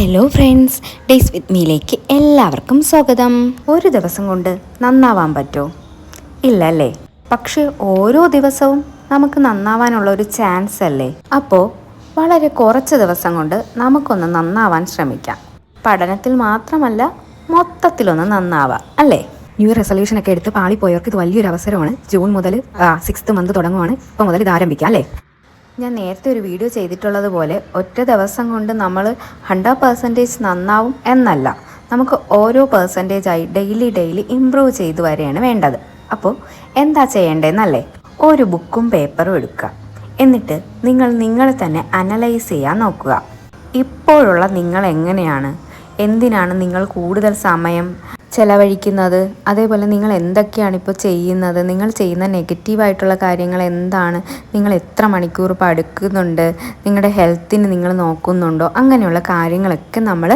Hello friends, days വിത്ത് മീയിലേക്ക് എല്ലാവർക്കും സ്വാഗതം. ഒരു ദിവസം കൊണ്ട് നന്നാവാൻ പറ്റുമോ? ഇല്ല അല്ലേ? പക്ഷേ ഓരോ ദിവസവും നമുക്ക് നന്നാവാനുള്ള ഒരു ചാൻസ് അല്ലേ? അപ്പോൾ വളരെ കുറച്ച് ദിവസം കൊണ്ട് നമുക്കൊന്ന് നന്നാവാൻ ശ്രമിക്കാം. പഠനത്തിൽ മാത്രമല്ല, മൊത്തത്തിലൊന്ന് നന്നാവാം അല്ലേ? ന്യൂ ഇയർ റെസൊല്യൂഷനൊക്കെ എടുത്ത് പാളിപ്പോയവർക്ക് ഇത് വലിയൊരു അവസരമാണ്. ജൂൺ മുതൽ 6th മന്ത് തുടങ്ങുവാണ്. ഇപ്പോൾ മുതൽ ഇത് ആരംഭിക്കാം അല്ലേ? ഞാൻ നേരത്തെ ഒരു വീഡിയോ ചെയ്തിട്ടുള്ളത് പോലെ ഒറ്റ ദിവസം കൊണ്ട് നമ്മൾ 100% നന്നാവും എന്നല്ല. നമുക്ക് ഓരോ പെർസെൻറ്റേജായി ഡെയിലി ഇമ്പ്രൂവ് ചെയ്തു വരികയാണ് വേണ്ടത്. അപ്പോൾ എന്താ ചെയ്യേണ്ടതെന്നല്ലേ? ഒരു ബുക്കും പേപ്പറും എടുക്കുക. എന്നിട്ട് നിങ്ങളെ തന്നെ അനലൈസ് ചെയ്യാൻ നോക്കുക. ഇപ്പോഴുള്ള നിങ്ങൾ എങ്ങനെയാണ്? എന്തിനാണ് നിങ്ങൾ കൂടുതൽ സമയം ചെലവഴിക്കുന്നത്? അതേപോലെ നിങ്ങൾ എന്തൊക്കെയാണ് ഇപ്പോൾ ചെയ്യുന്നത്? നിങ്ങൾ ചെയ്യുന്ന നെഗറ്റീവായിട്ടുള്ള കാര്യങ്ങൾ എന്താണ്? നിങ്ങൾ എത്ര മണിക്കൂർ പഠിക്കുന്നുണ്ട്? നിങ്ങളുടെ ഹെൽത്തിന് നിങ്ങൾ നോക്കുന്നുണ്ടോ? അങ്ങനെയുള്ള കാര്യങ്ങളൊക്കെ നമ്മൾ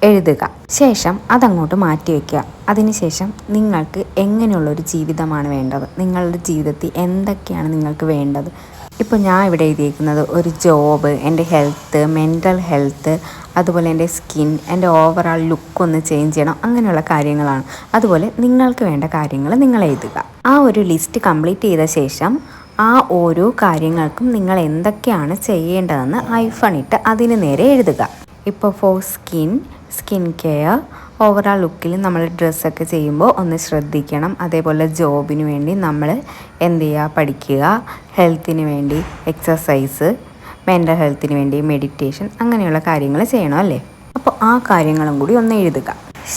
എഴുതുക. ശേഷം അതങ്ങോട്ട് മാറ്റി വയ്ക്കുക. അതിനുശേഷം നിങ്ങൾക്ക് എങ്ങനെയുള്ളൊരു ജീവിതമാണ് വേണ്ടത്? നിങ്ങളുടെ ജീവിതത്തിൽ എന്തൊക്കെയാണ് നിങ്ങൾക്ക് വേണ്ടത്? ഇപ്പോൾ ഞാൻ ഇവിടെ എഴുതിയിരിക്കുന്നത് ഒരു ജോബ്, എൻ്റെ ഹെൽത്ത്, മെൻ്റൽ ഹെൽത്ത്, അതുപോലെ എൻ്റെ സ്കിൻ, എൻ്റെ ഓവറാൾ ലുക്കൊന്ന് ചേഞ്ച് ചെയ്യണം, അങ്ങനെയുള്ള കാര്യങ്ങളാണ്. അതുപോലെ നിങ്ങൾക്ക് വേണ്ട കാര്യങ്ങൾ നിങ്ങൾ എഴുതുക. ആ ഒരു ലിസ്റ്റ് കംപ്ലീറ്റ് ചെയ്ത ശേഷം ആ ഓരോ കാര്യങ്ങൾക്കും നിങ്ങൾ എന്തൊക്കെയാണ് ചെയ്യേണ്ടതെന്ന് ഐഫണിട്ട് അതിന് നേരെ എഴുതുക. ഇപ്പോൾ ഫോർ സ്കിൻ കെയർ, ഓവറാൾ ലുക്കിൽ നമ്മൾ ഡ്രസ്സൊക്കെ ചെയ്യുമ്പോൾ ഒന്ന് ശ്രദ്ധിക്കണം. അതേപോലെ ജോബിന് വേണ്ടി നമ്മൾ എന്ത് ചെയ്യുക? പഠിക്കുക. ഹെൽത്തിന് വേണ്ടി എക്സസൈസ്, മെൻ്റൽ ഹെൽത്തിന് വേണ്ടി മെഡിറ്റേഷൻ, അങ്ങനെയുള്ള കാര്യങ്ങൾ ചെയ്യണം അല്ലേ? അപ്പോൾ ആ കാര്യങ്ങളും കൂടി ഒന്ന് എഴുതുക.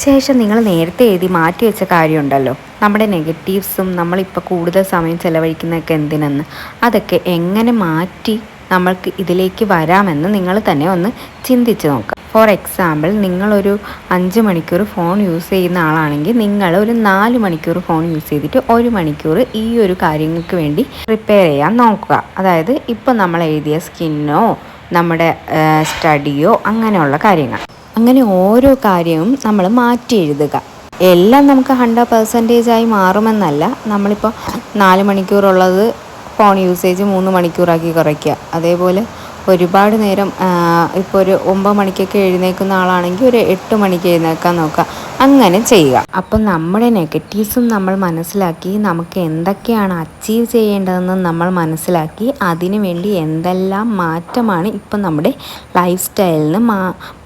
ശേഷം നിങ്ങൾ നേരത്തെ എഴുതി മാറ്റി വെച്ച കാര്യമുണ്ടല്ലോ, നമ്മുടെ നെഗറ്റീവ്സും നമ്മളിപ്പോൾ കൂടുതൽ സമയം ചിലവഴിക്കുന്നതൊക്കെ എന്തിനെന്ന്, അതൊക്കെ എങ്ങനെ മാറ്റി നമ്മൾക്ക് ഇതിലേക്ക് വരാമെന്ന് നിങ്ങൾ തന്നെ ഒന്ന് ചിന്തിച്ച് നോക്കുക. ഫോർ എക്സാമ്പിൾ, നിങ്ങളൊരു 5 മണിക്കൂർ ഫോൺ യൂസ് ചെയ്യുന്ന ആളാണെങ്കിൽ നിങ്ങൾ ഒരു 4 മണിക്കൂർ ഫോൺ യൂസ് ചെയ്തിട്ട് 1 മണിക്കൂർ ഈ ഒരു കാര്യങ്ങൾക്ക് വേണ്ടി പ്രിപ്പയർ ചെയ്യാൻ നോക്കുക. അതായത് ഇപ്പോൾ നമ്മൾ എഴുതിയ സ്കിന്നോ നമ്മുടെ സ്റ്റഡിയോ അങ്ങനെയുള്ള കാര്യങ്ങൾ, അങ്ങനെ ഓരോ കാര്യവും നമ്മൾ മാറ്റി എഴുതുക. എല്ലാം നമുക്ക് 100% മാറുമെന്നല്ല. നമ്മളിപ്പോൾ 4 മണിക്കൂറുള്ളത് ഫോൺ യൂസേജ് 3 മണിക്കൂറാക്കി കുറയ്ക്കുക. അതേപോലെ ഒരുപാട് നേരം ഇപ്പോൾ ഒരു 9 മണിക്കൊക്കെ എഴുന്നേൽക്കുന്ന ആളാണെങ്കിൽ ഒരു 8 മണിക്ക് എഴുന്നേൽക്കാൻ നോക്കുക. അങ്ങനെ ചെയ്യുക. അപ്പം നമ്മുടെ നെഗറ്റീവ്സും നമ്മൾ മനസ്സിലാക്കി, നമുക്ക് എന്തൊക്കെയാണ് അച്ചീവ് ചെയ്യേണ്ടതെന്ന് നമ്മൾ മനസ്സിലാക്കി, അതിനു വേണ്ടി എന്തെല്ലാം മാറ്റമാണ് ഇപ്പം നമ്മുടെ ലൈഫ് സ്റ്റൈലിന്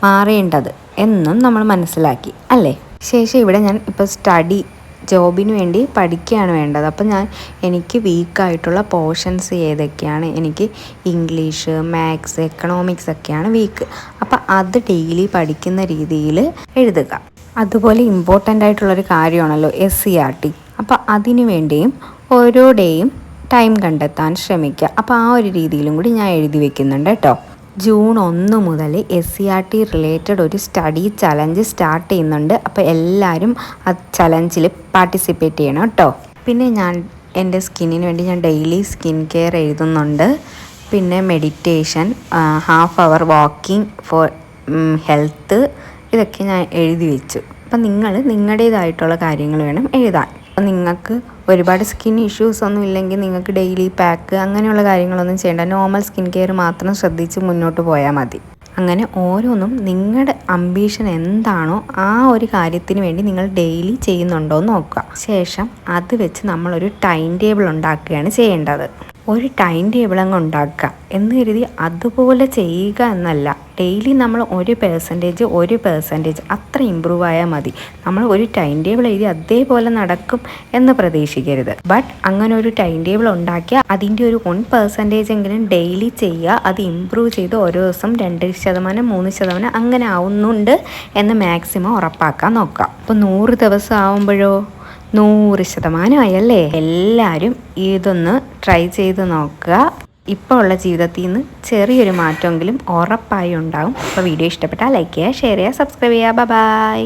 മാറേണ്ടത് എന്നും നമ്മൾ മനസ്സിലാക്കി അല്ലേ? ശേഷം ഇവിടെ ഞാൻ ഇപ്പോൾ ജോബിന് വേണ്ടി പഠിക്കുകയാണ് വേണ്ടത്. അപ്പം എനിക്ക് വീക്കായിട്ടുള്ള പോർഷൻസ് ഏതൊക്കെയാണ്? എനിക്ക് ഇംഗ്ലീഷ്, മാത്സ്, എക്കണോമിക്സ് ഒക്കെയാണ് വീക്ക്. അപ്പം അത് ഡെയിലി പഠിക്കുന്ന രീതിയിൽ എഴുതുക. അതുപോലെ ഇമ്പോർട്ടൻ്റ് ആയിട്ടുള്ളൊരു കാര്യമാണല്ലോ SCERT. അപ്പം അതിനു വേണ്ടിയും ഓരോ ഡേയും ടൈം കണ്ടെത്താൻ ശ്രമിക്കുക. അപ്പോൾ ആ ഒരു രീതിയിലും കൂടി ഞാൻ എഴുതി വെക്കുന്നുണ്ട് കേട്ടോ. ജൂൺ 1 മുതൽ SCERT റിലേറ്റഡ് ഒരു സ്റ്റഡി ചലഞ്ച് സ്റ്റാർട്ട് ചെയ്യുന്നുണ്ട്. അപ്പോൾ എല്ലാവരും ആ ചലഞ്ചിൽ പാർട്ടിസിപ്പേറ്റ് ചെയ്യണം കേട്ടോ. പിന്നെ ഞാൻ എൻ്റെ സ്കിന്നിന് വേണ്ടി ഞാൻ ഡെയിലി സ്കിൻ കെയർ എഴുതുന്നുണ്ട്. പിന്നെ meditation, half hour walking for health, ഇതൊക്കെ ഞാൻ എഴുതി വെച്ചു. അപ്പം നിങ്ങൾ നിങ്ങളുടേതായിട്ടുള്ള കാര്യങ്ങൾ വേണം എഴുതാൻ. അപ്പം നിങ്ങൾക്ക് ഒരുപാട് സ്കിൻ ഇഷ്യൂസ് ഒന്നും ഇല്ലെങ്കിൽ നിങ്ങൾക്ക് ഡെയിലി പാക്ക് അങ്ങനെയുള്ള കാര്യങ്ങളൊന്നും ചെയ്യേണ്ട. നോർമൽ സ്കിൻ കെയർ മാത്രം ശ്രദ്ധിച്ച് മുന്നോട്ട് പോയാൽ മതി. അങ്ങനെ ഓരോന്നും നിങ്ങളുടെ അംബീഷൻ എന്താണോ ആ ഒരു കാര്യത്തിന് വേണ്ടി നിങ്ങൾ ഡെയിലി ചെയ്യുന്നുണ്ടോ എന്ന് നോക്കുക. ശേഷം അത് വെച്ച് നമ്മളൊരു ടൈം ടേബിൾ ഉണ്ടാക്കുകയാണ് ചെയ്യേണ്ടത്. ഒരു ടൈം ടേബിൾ അങ്ങ് ഉണ്ടാക്കുക എന്ന് കരുതി അതുപോലെ ചെയ്യുക എന്നല്ല. ഡെയിലി നമ്മൾ 1% അത്ര ഇമ്പ്രൂവ് ആയാൽ മതി. നമ്മൾ ഒരു ടൈം ടേബിൾ എഴുതി അതേപോലെ നടക്കും എന്ന് പ്രതീക്ഷിക്കരുത്. ബട്ട് അങ്ങനെ ഒരു ടൈം ടേബിൾ ഉണ്ടാക്കിയാൽ അതിൻ്റെ ഒരു 1% എങ്കിലും ഡെയിലി ചെയ്യുക. അത് ഇമ്പ്രൂവ് ചെയ്ത് ഓരോ ദിവസം 2%, 3% അങ്ങനെ ആവുന്നുണ്ട് എന്ന് മാക്സിമം ഉറപ്പാക്കാൻ നോക്കുക. അപ്പോൾ 100 ദിവസം ആവുമ്പോഴോ 100% ആയല്ലേ? എല്ലാവരും ഇതൊന്ന് ട്രൈ ചെയ്ത് നോക്കുക. ഇപ്പോൾ ഉള്ള ജീവിതത്തിൽ നിന്ന് ചെറിയൊരു മാറ്റമെങ്കിലും ഉറപ്പായി ഉണ്ടാകും. അപ്പോൾ വീഡിയോ ഇഷ്ടപ്പെട്ടാൽ ലൈക്ക് ചെയ്യുക, ഷെയർ ചെയ്യുക, സബ്സ്ക്രൈബ് ചെയ്യുക. ബൈ.